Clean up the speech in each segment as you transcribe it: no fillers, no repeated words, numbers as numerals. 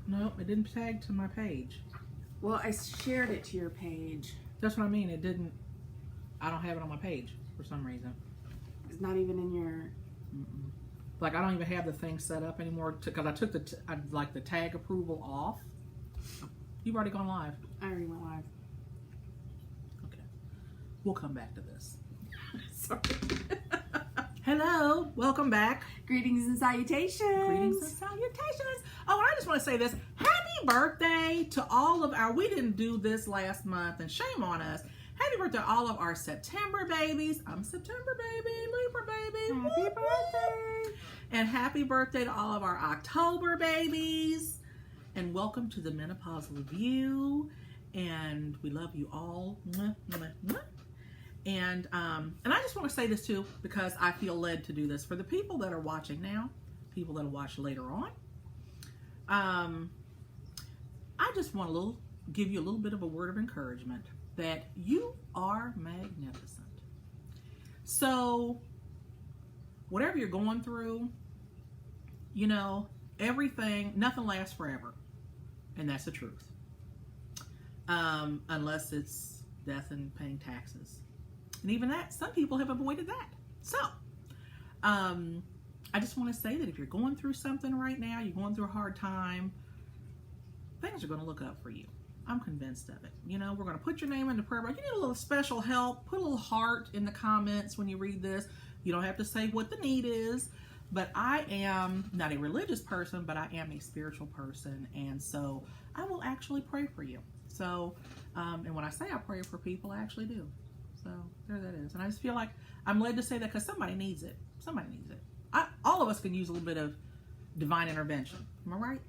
No, it didn't tag to my page. Well, I shared it to your page. That's what I mean. It didn't. I don't have it on my page for some reason. It's not even in your. Mm-mm. Like I don't even have the thing set up anymore because I took the the tag approval off. You've already gone live. I already went live. Okay, we'll come back to this. Sorry. Hello, welcome back. Greetings and salutations. Greetings and salutations. Oh, and I just want to say this. Happy birthday to all of our, we didn't do this last month, and shame on us. Happy birthday to all of our September babies. I'm September baby, Libra baby. Happy birthday. And happy birthday to all of our October babies. And welcome to the Menopause Review. And we love you all. Mwah, mwah, mwah. And I just want to say this too, because I feel led to do this for the people that are watching now, people that'll watch later on. I just want to give you a little bit of a word of encouragement that you are magnificent. So whatever you're going through, you know, nothing lasts forever. And that's the truth. Unless it's death and paying taxes. And even that, some people have avoided that. So, I just want to say that if you're going through something right now, you're going through a hard time, things are going to look up for you. I'm convinced of it. You know, we're going to put your name in the prayer book. You need a little special help. Put a little heart in the comments when you read this. You don't have to say what the need is. But I am not a religious person, but I am a spiritual person. And so I will actually pray for you. So, and when I say I pray for people, I actually do. So there that is. And I just feel like I'm led to say that because somebody needs it. Somebody needs it. All of us can use a little bit of divine intervention. Am I right?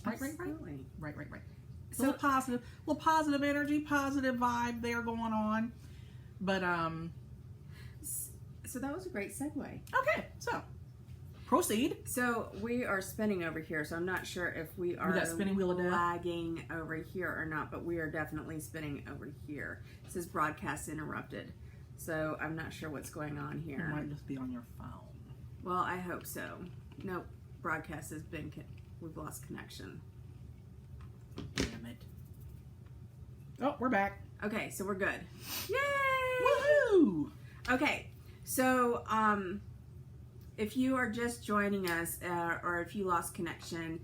Right. So, a little positive energy, positive vibe there going on. But so that was a great segue. Okay, so proceed. So we are spinning over here, so I'm not sure if we are spinning wheel of death? lagging over here or not, but we are definitely spinning over here. It says broadcast interrupted, so I'm not sure what's going on here. It might just be on your phone. Well, I hope so. Nope, broadcast has been, we've lost connection. Damn it. Oh, we're back. Okay, so we're good. Yay! Woohoo! Okay, so if you are just joining us, or if you lost connection,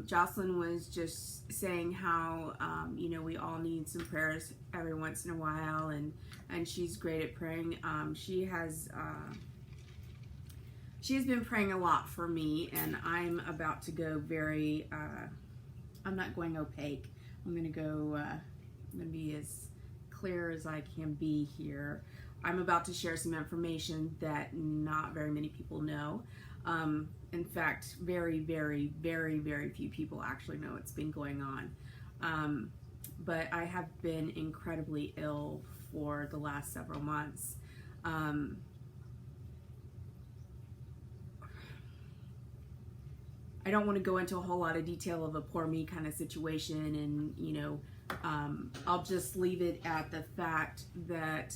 Jocelyn was just saying how you know, we all need some prayers every once in a while, and she's great at praying. She has been praying a lot for me, and I'm about to go very. I'm not going opaque. I'm gonna go. I'm gonna be as clear as I can be here. I'm about to share some information that not very many people know. In fact, very, very, very, very few people actually know it's been going on. But I have been incredibly ill for the last several months. I don't want to go into a whole lot of detail of a poor me kind of situation, and you know, I'll just leave it at the fact that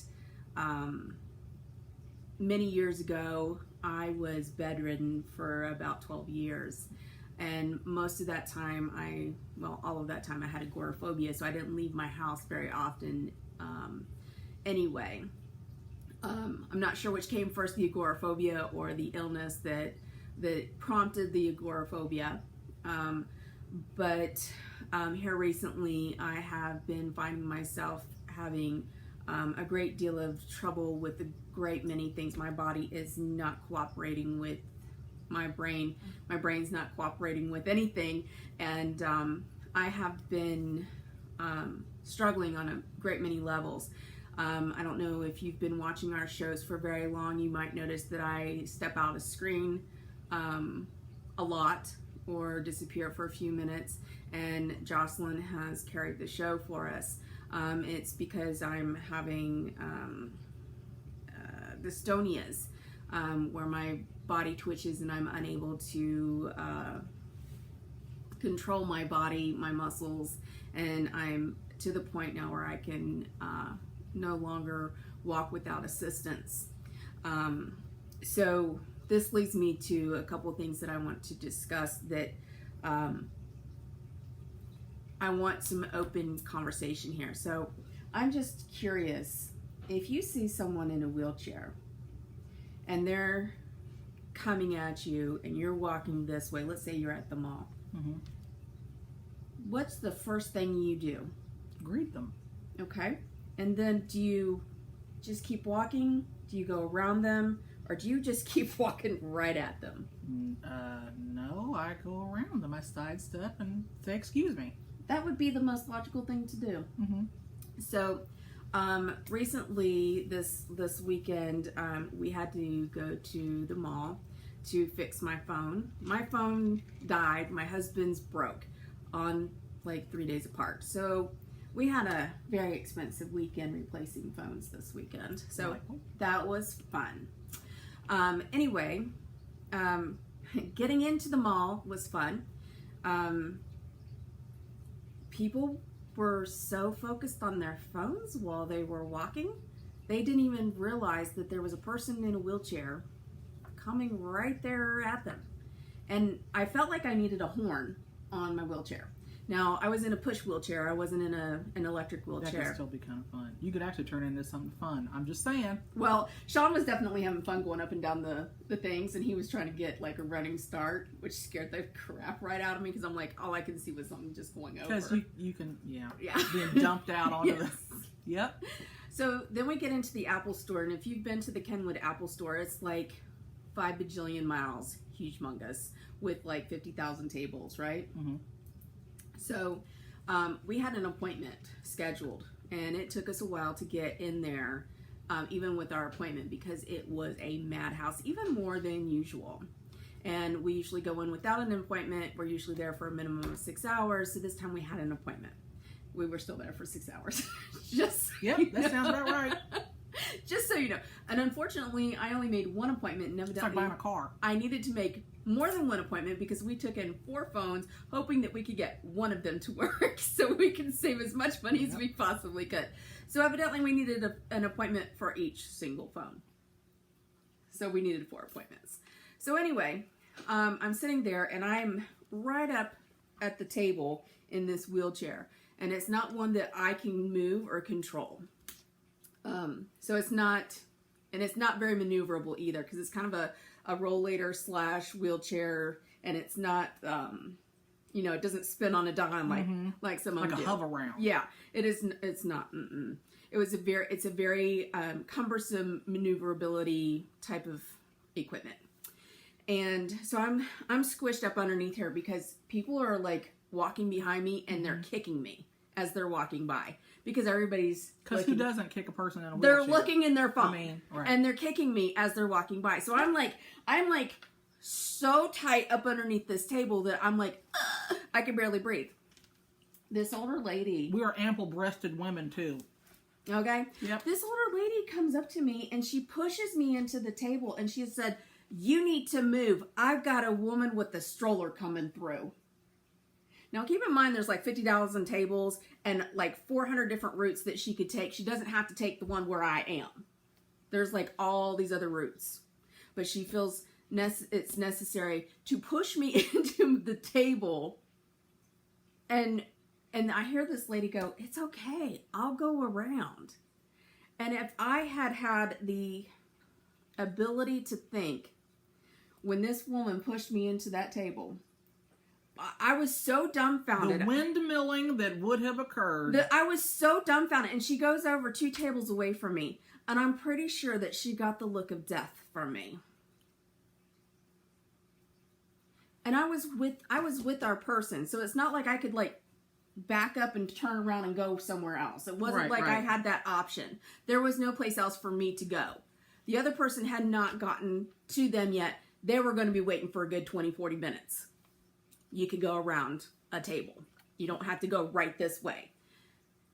many years ago I was bedridden for about 12 years, and most of that time all of that time I had agoraphobia, so I didn't leave my house very often anyway. I'm not sure which came first, the agoraphobia or the illness that prompted the agoraphobia, but here recently I have been finding myself having a great deal of trouble with a great many things. My body is not cooperating with my brain. My brain's not cooperating with anything, and I have been struggling on a great many levels. I don't know if you've been watching our shows for very long. You might notice that I step out of screen a lot or disappear for a few minutes, and Jocelyn has carried the show for us. It's because I'm having dystonias, where my body twitches and I'm unable to control my body, my muscles, and I'm to the point now where I can no longer walk without assistance. So this leads me to a couple of things that I want to discuss that I want some open conversation here. So I'm just curious, if you see someone in a wheelchair and they're coming at you and you're walking this way, let's say you're at the mall, Mm-hmm. what's the first thing you do? Greet them. Okay. And then do you just keep walking? Do you go around them? Or do you just keep walking right at them? No, I go around them. I sidestep and say, excuse me. That would be the most logical thing to do. Mm-hmm. So, recently, this weekend, we had to go to the mall to fix my phone. My phone died. My husband's broke on like 3 days apart. So we had a very expensive weekend replacing phones this weekend. So that was fun. Anyway, getting into the mall was fun. People were so focused on their phones while they were walking, they didn't even realize that there was a person in a wheelchair coming right there at them. And I felt like I needed a horn on my wheelchair. Now, I was in a push wheelchair. I wasn't in an electric That wheelchair. could still be kind of fun. You could actually turn it into something fun. I'm just saying. Well, Sean was definitely having fun going up and down the things, and he was trying to get like a running start, which scared the crap right out of me because I'm like, all I can see was something just going over. Because you can, yeah, Yeah. being dumped out onto Yes. the. Yep. So then we get into the Apple store, and if you've been to the Kenwood Apple store, it's like 5 bajillion miles, humongous, with like 50,000 tables, right? Mm-hmm. So we had an appointment scheduled, and it took us a while to get in there, even with our appointment, because it was a madhouse, even more than usual. And we usually go in without an appointment. We're usually there for a minimum of 6 hours. So this time we had an appointment. We were still there for 6 hours. Just Yep, that sounds about right. Just so you know. And unfortunately, I only made one appointment, and It's like evidently buying a car. I needed to make more than one appointment because we took in 4 phones, hoping that we could get one of them to work so we can save as much money as we possibly could. So evidently we needed an appointment for each single phone. So we needed 4 appointments. So anyway, I'm sitting there and I'm right up at the table in this wheelchair. And it's not one that I can move or control. So it's not, and it's not very maneuverable either because it's kind of a rollator / wheelchair, and it's not, it doesn't spin on a dime like some of them Like a do. hover round. Yeah, it is. It's not. It's a very cumbersome maneuverability type of equipment, and so I'm squished up underneath here because people are like walking behind me and they're kicking me as they're walking by because everybody's Because who doesn't kick a person in a they're wheelchair? looking in their phone, I mean, right. and they're kicking me as they're walking by. So I'm like so tight up underneath this table that I'm like, I can barely breathe. This older lady, We are ample-breasted women too. okay? Yep. This older lady comes up to me and she pushes me into the table and she said, "You need to move. I've got a woman with a stroller coming through." Now, keep in mind, there's like 50,000 tables and like 400 different routes that she could take. She doesn't have to take the one where I am. There's like all these other routes. But she feels it's necessary to push me into the table. And I hear this lady go, "It's okay. I'll go around." And if I had the ability to think when this woman pushed me into that table, I was so The dumbfounded. windmilling that would have occurred. I was so dumbfounded. And she goes over 2 tables away from me. And I'm pretty sure that she got the look of death from me. And I was with our person. So it's not like I could like back up and turn around and go somewhere else. It wasn't Right, like I right. had that option. There was no place else for me to go. The other person had not gotten to them yet. They were going to be waiting for a good 20, 40 minutes. You could go around a table. You don't have to go right this way.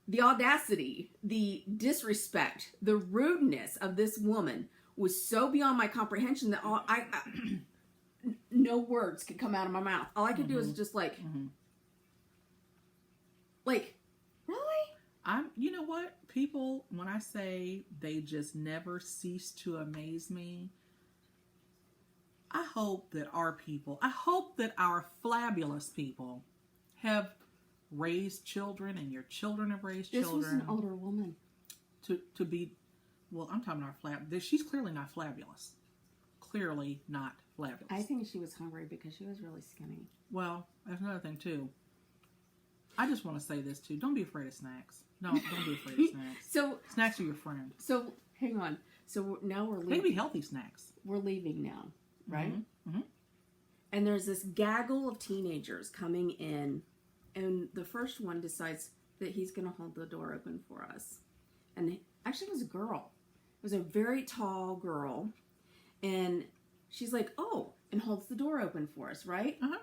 The audacity, the disrespect, the rudeness of this woman was so beyond my comprehension that no words could come out of my mouth. All I could do is just like, really? You know what? People, when I say they just never cease to amaze me, I hope that our flabulous people have raised children and your children have raised This children. was an older woman. To be, well, I'm talking about she's clearly not flabulous. Clearly not flabulous. I think she was hungry because she was really skinny. Well, there's another thing too. I just want to say this too. Don't be afraid of snacks. No, don't be afraid of snacks. So Snacks are your friend. So hang on. So now we're leaving. Maybe healthy snacks. We're leaving now, right? Mm-hmm. And there's this gaggle of teenagers coming in, and the first one decides that he's going to hold the door open for us. And actually, it was a girl. It was a very tall girl, and she's like, "Oh," and holds the door open for us, right? Uh-huh.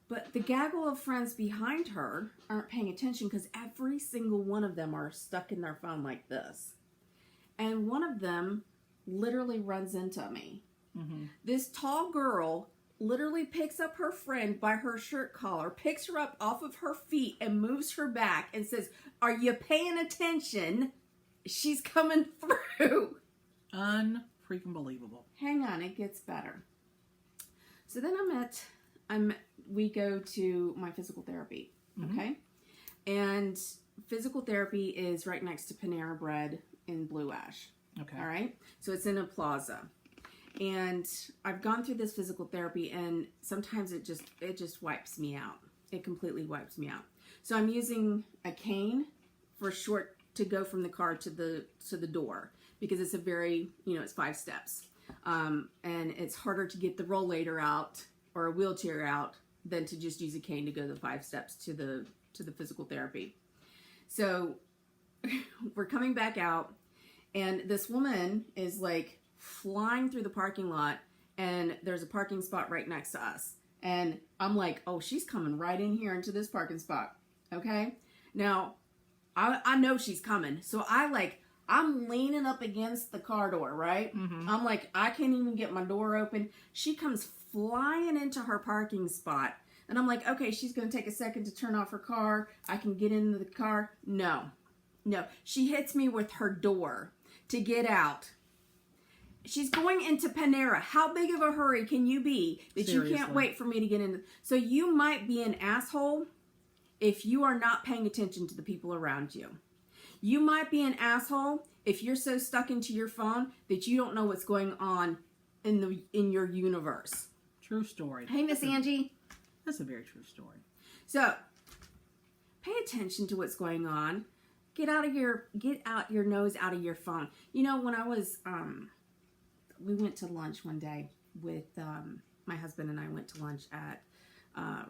But the gaggle of friends behind her aren't paying attention because every single one of them are stuck in their phone like this. And one of them literally runs into me. Mm-hmm. This tall girl literally picks up her friend by her shirt collar, picks her up off of her feet, and moves her back and says, "Are you paying attention? She's coming through." Unfreaking believable. Hang on, it gets better. So then we go to my physical therapy, okay? And physical therapy is right next to Panera Bread in Blue Ash. Okay. All right? So it's in a plaza. And I've gone through this physical therapy, and sometimes it just wipes me out. It completely wipes me out. So I'm using a cane to go from the car to the door, because it's a very, it's 5 steps. And it's harder to get the rollator out or a wheelchair out than to just use a cane to go the 5 steps to the physical therapy. So we're coming back out, and this woman is like flying through the parking lot, and there's a parking spot right next to us. And I'm like, oh, she's coming right in here into this parking spot. Okay. Now I know she's coming. So I'm leaning up against the car door, right? Mm-hmm. I'm like, I can't even get my door open. She comes flying into her parking spot. And I'm like, okay, she's going to take a second to turn off her car. I can get into the car. No. She hits me with her door to get out. She's going into Panera. How big of a hurry can you be that Seriously. you can't wait for me to get in? So you might be an asshole if you are not paying attention to the people around you. You might be an asshole if you're so stuck into your phone that you don't know what's going on in your universe. True story. Hey, Miss Angie. That's a very true story. So, pay attention to what's going on. Get out your nose out of your phone. When I was, we went to lunch one day with my husband, and I went to lunch at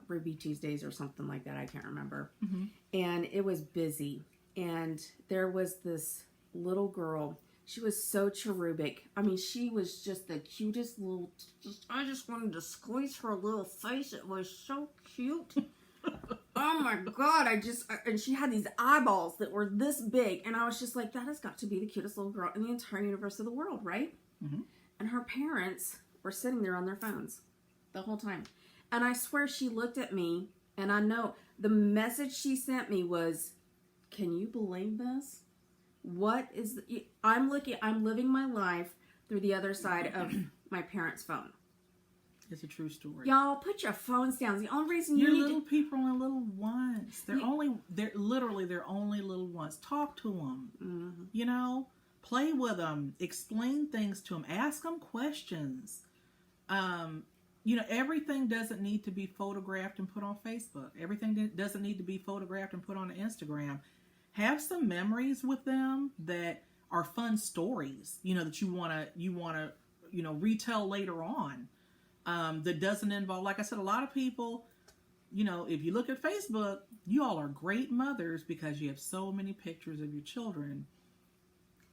Ruby Tuesdays or something like that. I can't remember. Mm-hmm. And it was busy. And there was this little girl. She was so cherubic. I mean, she was just the cutest little... I just wanted to squeeze her little face. It was so cute. Oh my God. And she had these eyeballs that were this big. And I was just like, that has got to be the cutest little girl in the entire universe of the world, right? Mm-hmm. And her parents were sitting there on their phones the whole time. And I swear she looked at me, and I know the message she sent me was, can you believe this? I'm living my life through the other side of my parents' phone. It's a true story. Y'all, put your phones down. The only reason Your you need little people are little ones. They're only little ones. Talk to them. Mm-hmm. Play with them. Explain things to them. Ask them questions. Everything doesn't need to be photographed and put on Facebook. Everything doesn't need to be photographed and put on Instagram. Have some memories with them that are fun stories, that you want to retell later on. That doesn't involve, like I said, a lot of people, if you look at Facebook, you all are great mothers because you have so many pictures of your children.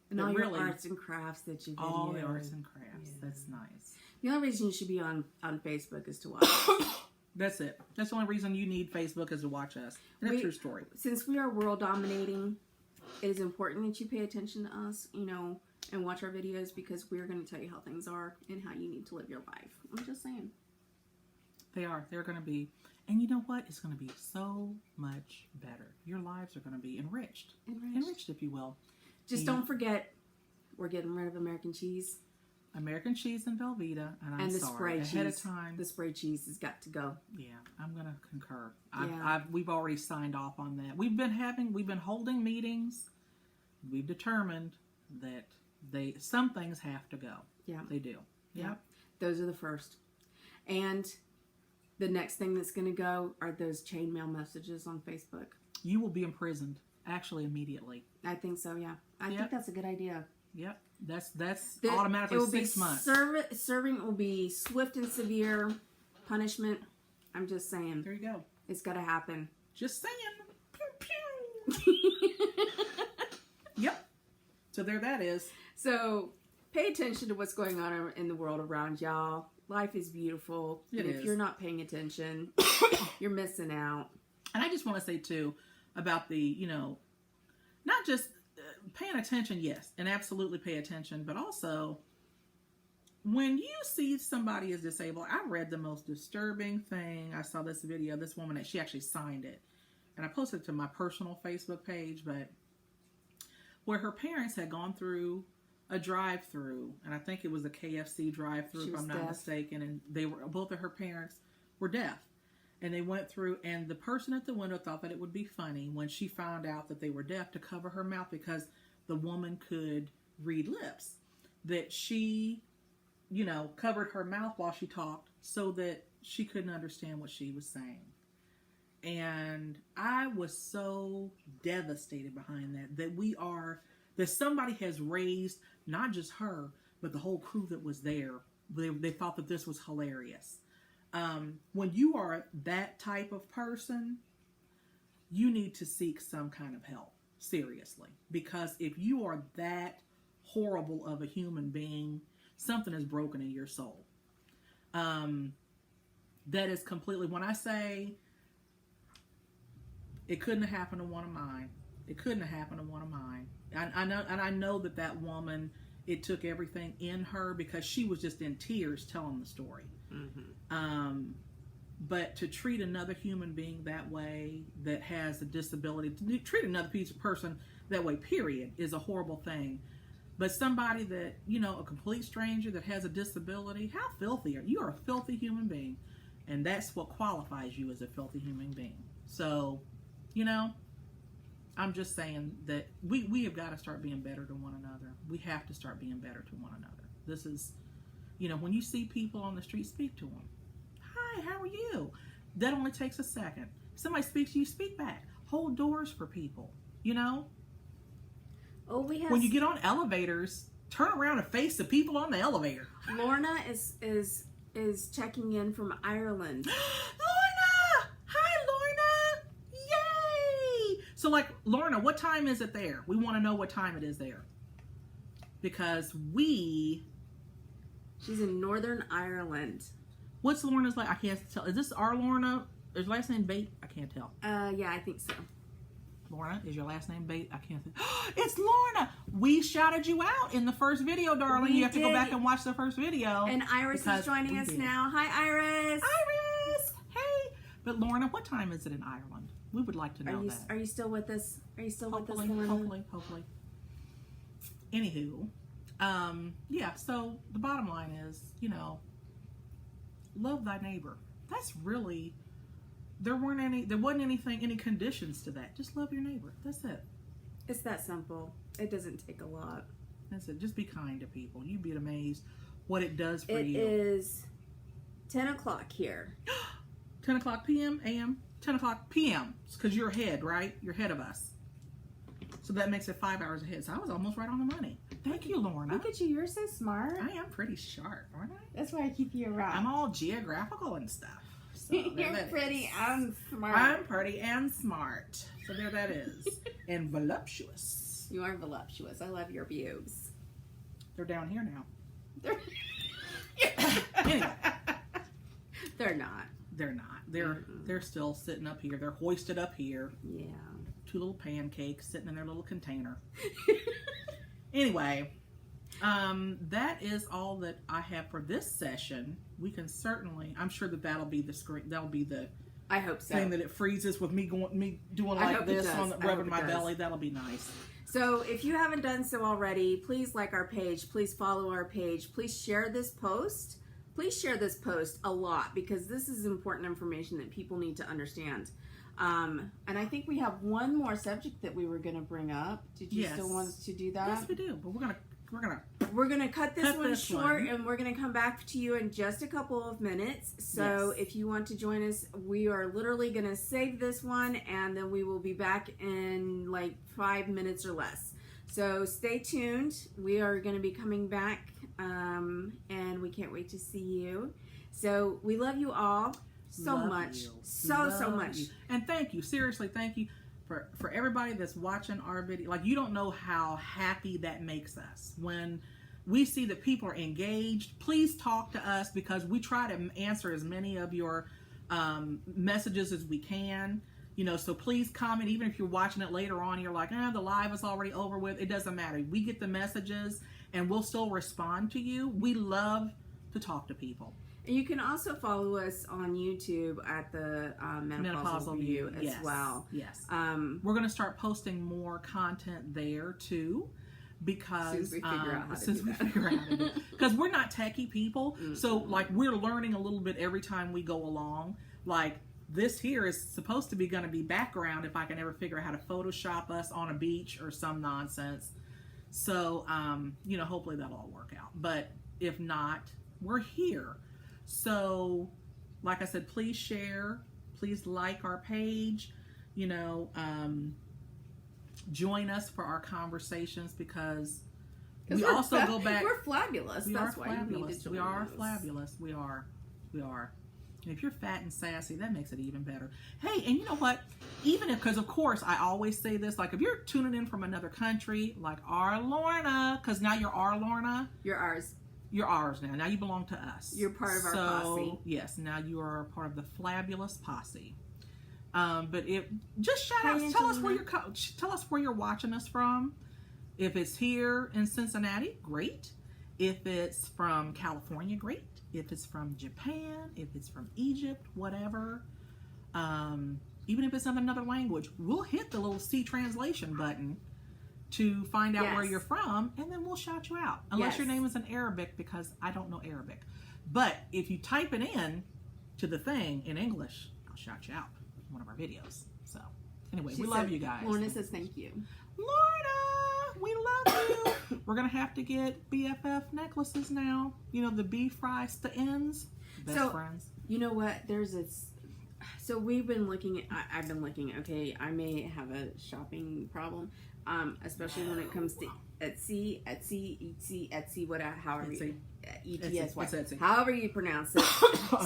And all your arts and crafts that you do. All the arts and crafts. Yeah. That's nice. The only reason you should be on Facebook is to watch. That's it. That's the only reason you need Facebook is to watch us. And that's your story. Since we are world dominating, it is important that you pay attention to us, and watch our videos, because we're going to tell you how things are and how you need to live your life. I'm just saying. They are. They're going to be. And you know what? It's going to be so much better. Your lives are going to be enriched. Enriched, if you will. Just don't forget, we're getting rid of American cheese. American cheese and Velveeta, and I'm And the sorry, spray ahead cheese. of time. The spray cheese has got to go. Yeah, I'm gonna concur. Yeah. We've already signed off on that. We've been holding meetings. We've determined that some things have to go. Yeah. They do. Yeah. Those are the first. And the next thing that's going to go are those chainmail messages on Facebook. You will be imprisoned, actually, immediately. I think so, yeah. I Yep. think that's a good idea. Yep. That's automatically it will 6 be months. Serving will be swift and severe punishment. I'm just saying. There you go. It's got to happen. Just saying. Pew, pew. Yep. So there that is. So pay attention to what's going on in the world around y'all. Life is beautiful. It and is. If you're not paying attention, you're missing out. And I just want to say, too, about the, not just paying attention, yes, and absolutely pay attention, but also when you see somebody is disabled, I read the most disturbing thing. I saw this video, this woman, she actually signed it. And I posted it to my personal Facebook page, but where her parents had gone through a drive-through, and I think it was a KFC drive-through, if I'm not mistaken, and both of her parents were deaf. And they went through, and the person at the window thought that it would be funny when she found out that they were deaf to cover her mouth because the woman could read lips. That she, covered her mouth while she talked so that she couldn't understand what she was saying. And I was so devastated behind that somebody has raised not just her, but the whole crew that was there. They thought that this was hilarious. When you are that type of person, you need to seek some kind of help, seriously. Because if you are that horrible of a human being, something is broken in your soul. That is completely, when I say it couldn't have happened to one of mine, it couldn't have happened to one of mine. I know that woman, it took everything in her because she was just in tears telling the story. Mm-hmm. But to treat another human being that way, that has a disability, to treat another person that way, period, is a horrible thing. But somebody that, a complete stranger that has a disability, how filthy are you? You are a filthy human being. And that's what qualifies you as a filthy human being. So, I'm just saying that we have got to start being better to one another. We have to start being better to one another. This is, when you see people on the street, speak to them. Hi, how are you? That only takes a second. If somebody speaks to you, speak back. Hold doors for people, Oh, we have. When you get on elevators, turn around and face the people on the elevator. Lorna is checking in from Ireland. Lorna! Hi, Lorna! Yay! So, Lorna, what time is it there? We want to know what time it is there. Because She's in Northern Ireland. What's Lorna's like? I can't tell. Is this our Lorna? Is her last name Bate? I can't tell. Yeah, I think so. Lorna, is your last name Bate? I can't think. It's Lorna! We shouted you out in the first video, darling. You have to go back and watch the first video. And Iris is joining us now. Hi, Iris! Iris! Hey! But Lorna, what time is it in Ireland? We would like to know that. Are you still with us? Are you still with us, Lorna? Hopefully. Anywho, yeah, so the bottom line is, love thy neighbor. That's really, there wasn't any conditions to that. Just love your neighbor. That's it. It's that simple. It doesn't take a lot. That's it. Just be kind to people. You'd be amazed what it does for you. It is 10 o'clock here. 10 o'clock p.m., a.m., 10 o'clock p.m. Because you're ahead, right? You're ahead of us. So that makes it 5 hours ahead. So I was almost right on the money. Thank you, Lorna. Look at you. You're so smart. I am pretty sharp, aren't I? That's why I keep you around. I'm all geographical and stuff. So You're pretty and smart. I'm pretty and smart. So there that is. And voluptuous. You are voluptuous. I love your boobs. They're down here now. They're Anyway. They're not. They're not. They're still sitting up here. They're hoisted up here. Yeah. 2 little pancakes sitting in their little container. Anyway, that is all that I have for this session. We can certainly, I'm sure that'll be the screen, that'll be the I hope so. thing that it freezes with me doing I like hope it this does. on the, I hope rubbing it my does. belly. That'll be nice. So if you haven't done so already, please like our page. Please follow our page. Please share this post. Please share this post a lot because this is important information that people need to understand. And I think we have one more subject that we were going to bring up. Did you Yes. still want us to do that? Yes, we do. But we're gonna We're going to cut this one this short one. and we're going to come back to you in just a couple of minutes. So Yes. if you want to join us, we are literally going to save this one and then we will be back in like 5 minutes or less. So stay tuned. We are going to be coming back and we can't wait to see you. So we love you all so Love much. you. So Love much. you. And thank you. Seriously, thank you for everybody that's watching our video. Like, you don't know how happy that makes us when we see that people are engaged. Please talk to us because we try to answer as many of your messages as we can. You know, so please comment. Even if you're watching it later on, you're like, the live is already over with. It doesn't matter. We get the messages and we'll still respond to you. We love to talk to people. And you can also follow us on YouTube at the Menopausal View as yes. well. Yes. We're going to start posting more content there too, because Since we figure out how to since do we that. figure out how to do because we're not techie people. So like we're learning a little bit every time we go along. Like this here is supposed to be going to be background if I can ever figure out how to Photoshop us on a beach or some nonsense. So you know, hopefully that'll all work out. But if not, we're here. So, like I said, please share, please like our page, you know, join us for our conversations because we also go back. We're flabulous. We That's are why you need flabulous. to join We are us. flabulous. We are. We are. And if you're fat and sassy, that makes it even better. Hey, and you know what? Even if, because of course I always say this, like if you're tuning in from another country, like our Lorna, because now you're our Lorna. You're ours. You're ours now. Now you belong to us. You're part of our posse. Yes, now you are part of the flabulous posse. But if just shout Hi, out, tell us where Angelina. tell us where you're watching us from. If it's here in Cincinnati, great. If it's from California, great. If it's from Japan, if it's from Egypt, whatever. Even if it's in another language, we'll hit the little C translation button to find out where Yes. you're from, and then we'll shout you out. Unless your Yes. name is in Arabic, because I don't know Arabic. But if you type it in to the thing in English, I'll shout you out in one of our videos. So anyway, She we love said- you guys. Lorna says thank you. Lorna, we love you. We're gonna have to get BFF necklaces now. You know, the B fries, the ends. Best So- friends. You know what? So we've been looking at. I've been looking. Okay, I may have a shopping problem, especially when it comes to Etsy, whatever, however Etsy. ETSY, It's Etsy. however you pronounce it.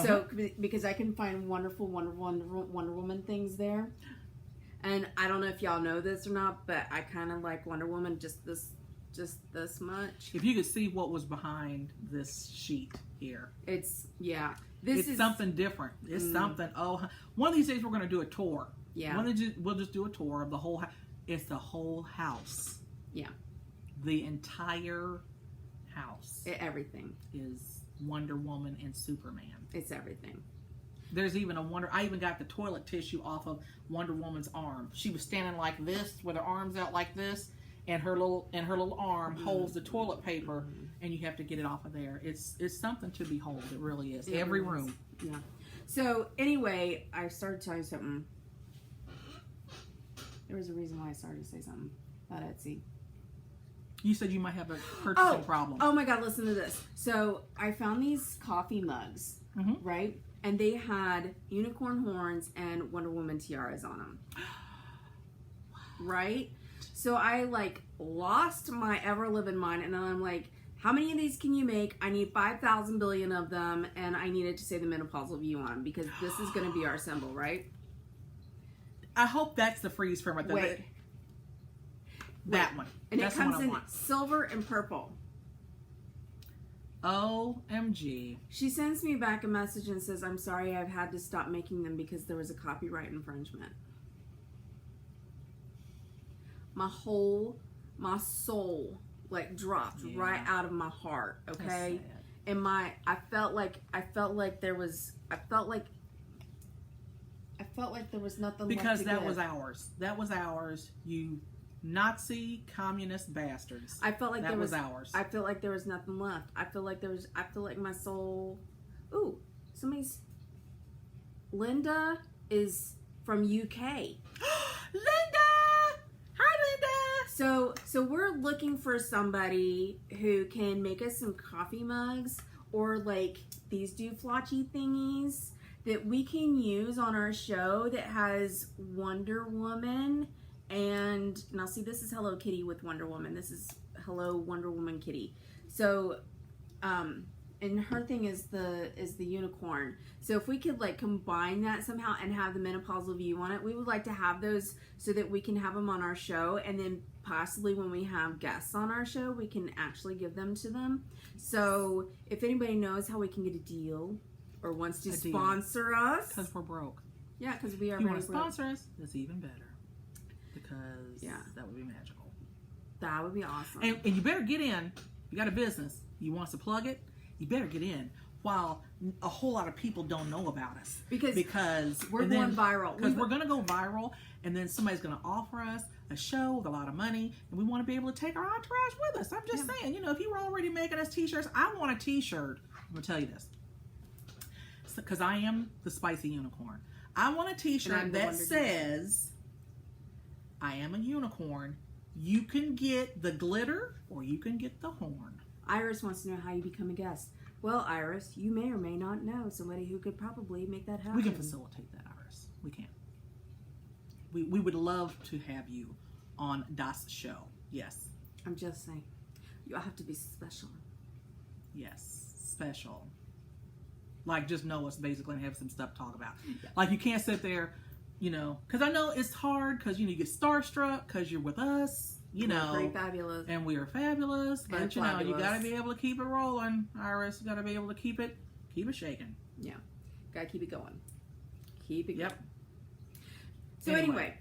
So because I can find wonderful Wonder Woman things there, and I don't know if y'all know this or not, but I kind of like Wonder Woman just this much. If you could see what was behind this sheet here. It's It's something different. It's something. Oh, one of these days we're going to do a tour. Yeah. We'll just do a tour of the whole house. It's the whole house. Yeah. The entire house Everything. is Wonder Woman and Superman. It's everything. There's even I even got the toilet tissue off of Wonder Woman's arm. She was standing like this with her arms out like this, and her little arm holds the toilet paper, and you have to get it off of there. It's something to behold. It really is. Every really is. room. Yeah. So anyway, I started telling you something. There was a reason why I started to say something about Etsy. You said you might have a purchasing problem. Oh my God, listen to this. So I found these coffee mugs, Mhm. right? And they had unicorn horns and Wonder Woman tiaras on them. Right? So I lost my ever living mind, and then I'm like, how many of these can you make? I need 5,000 billion of them, and I needed to say the Menopausal View on them because this is going to be our symbol, right? I hope that's the freeze frame right there. Wait. That one. And That's it the one comes I in want. silver and purple. OMG. She sends me back a message and says, I'm sorry, I've had to stop making them because there was a copyright infringement. My soul dropped right out of my heart, okay? And I felt like felt like there was nothing because left to that give. was ours. That was ours. You Nazi communist bastards. I felt like that there was ours. I feel like there was nothing left. I feel like my soul. Ooh, somebody's. Linda is from UK. Linda! Hi, Linda! So we're looking for somebody who can make us some coffee mugs or like these dooflotchy thingies that we can use on our show that has Wonder Woman and now see, this is Hello Kitty with Wonder Woman. This is Hello Wonder Woman Kitty. So and her thing is the unicorn. So if we could like combine that somehow and have the menopausal view on it, we would like to have those so that we can have them on our show, and then possibly when we have guests on our show, we can actually give them to them. So if anybody knows how we can get a deal or wants to sponsor us, because we're broke. Yeah, because we are. If you very want to broke. sponsor us, that's even better. Because that would be magical. That would be awesome. And you better get in. You got a business. You want us to plug it? You better get in while a whole lot of people don't know about us. Because we're going viral. Because we're going to go viral, and then somebody's going to offer us a show with a lot of money, and we want to be able to take our entourage with us. I'm just saying, if you were already making us t-shirts, I want a t-shirt. I'm going to tell you this. Because I am the spicy unicorn. I want a t-shirt that says, I am a unicorn. You can get the glitter or you can get the horn. Iris wants to know how you become a guest. Well, Iris, you may or may not know somebody who could probably make that happen. We can facilitate that, Iris. We can. We would love to have you on Das Show. Yes. I'm just saying. You have to be special. Yes. Special. Like, just know us basically and have some stuff to talk about. Yeah. Like, you can't sit there, because I know it's hard because, you get starstruck because you're with us. We're pretty fabulous. And we are fabulous. But, you got to be able to keep it rolling, Iris. You got to be able to keep it shaking. Yeah. Got to keep it going. Keep it going. Yep. So anyway.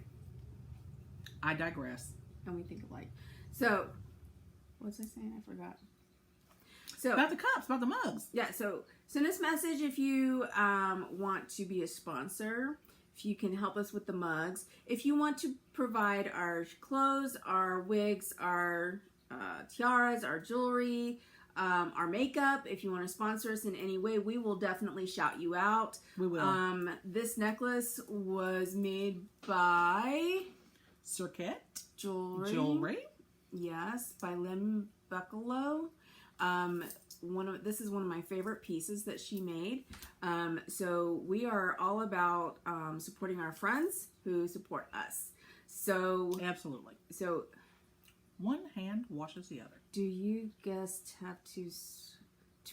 I digress. And we think alike. So, what was I saying? I forgot. So about the cups, about the mugs. Yeah, so send us a message if you want to be a sponsor. If you can help us with the mugs. If you want to provide our clothes, our wigs, our tiaras, our jewelry, our makeup. If you want to sponsor us in any way, we will definitely shout you out. We will. This necklace was made by Circuit Jewelry. Yes, by Lynn Bucklow. This is one of my favorite pieces that she made. So we are all about supporting our friends who support us. So absolutely. So one hand washes the other. Do you guests have to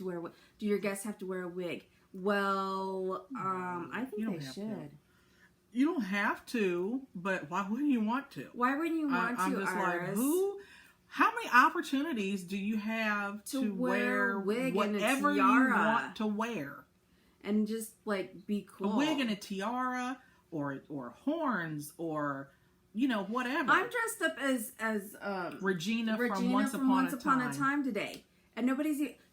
wear? Do your guests have to wear a wig? Well, I think they should. You don't have to, but why wouldn't you want to? Why wouldn't you want to, I'm just Iris? Like, how many opportunities do you have to wear a wig whatever and a tiara you want to wear? And just like be cool. A wig and a tiara or horns or whatever. I'm dressed up as Regina from Once Upon a Time today. And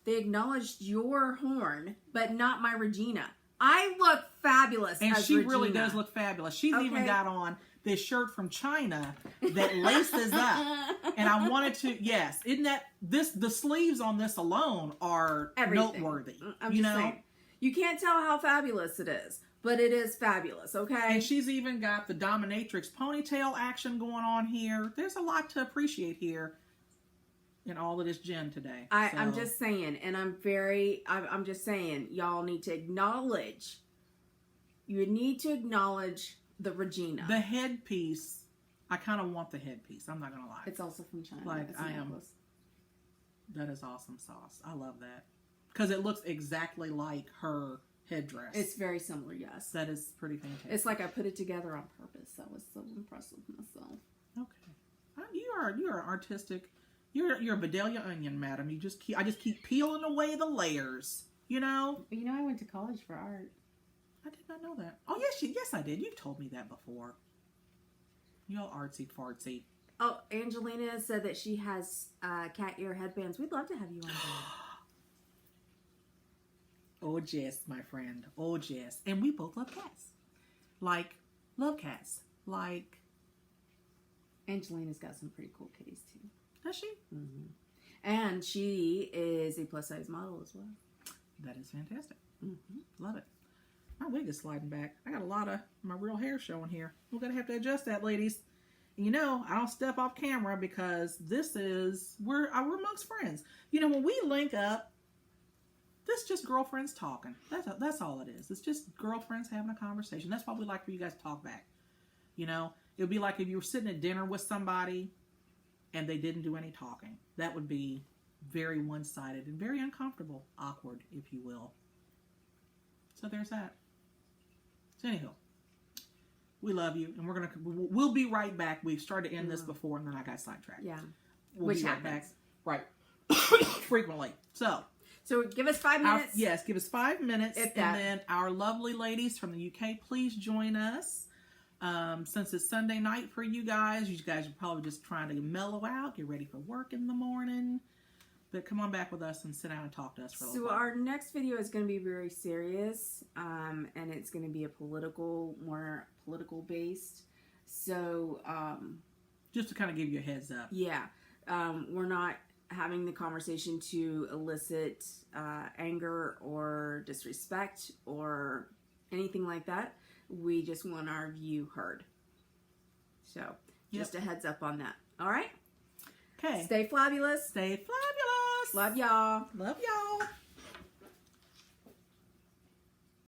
they acknowledged your horn, but not my Regina. I look fabulous and as she Regina. Really does look fabulous. She's even got on this shirt from China that laces up. And I wanted to, isn't that, the sleeves on this alone are noteworthy. I'm just saying. You can't tell how fabulous it is, but it is fabulous, okay? And she's even got the dominatrix ponytail action going on here. There's a lot to appreciate here in all of this gin today. I'm just saying, and I'm just saying, y'all need to acknowledge, the Regina. The headpiece, I kind of want the headpiece. I'm not going to lie. It's also from China. Like, that is awesome sauce. I love that. Because it looks exactly like her headdress. It's very similar, yes. That is pretty fantastic. It's like I put it together on purpose. I was so impressed with myself. Okay. You are artistic. You're a Vidalia onion, madam. I just keep peeling away the layers. I went to college for art. I did not know that. Oh, yes, I did. You've told me that before. You all artsy fartsy. Oh, Angelina said that she has cat ear headbands. We'd love to have you on board. Oh, yes, my friend. Oh, yes. And we both love cats. like love cats. Like, Angelina's got some pretty cool kitties too. does she? Mm-hmm. And she is a plus size model as well. That is fantastic. Mm-hmm. Love it. My wig is sliding back. I got a lot of my real hair showing here. We're going to have to adjust that, ladies. You know, I don't step off camera because we're amongst friends. You know, when we link up, this is just girlfriends talking. That's all it is. It's just girlfriends having a conversation. That's why we like for you guys to talk back. You know, it would be like if you were sitting at dinner with somebody and they didn't do any talking. That would be very one-sided and very uncomfortable, awkward, if you will. So there's that. So anyhow, we love you, and we'll be right back. We've started to end this before, and then I got sidetracked. Yeah, we'll which be right happens. back. Right, frequently. So give us 5 minutes. Yes, give us 5 minutes, If and that. then our lovely ladies from the UK, please join us. Since it's Sunday night for you guys are probably just trying to mellow out, get ready for work in the morning. But come on back with us and sit down and talk to us for a little So while. our next video is going to be very serious, and it's going to be more political based. So Just to kind of give you a heads up. yeah, we're not having the conversation to elicit anger or disrespect or anything like that. We just want our view heard. So just a heads up on that. All right. Okay. Stay fabulous. Stay fabulous. Love y'all. Love y'all.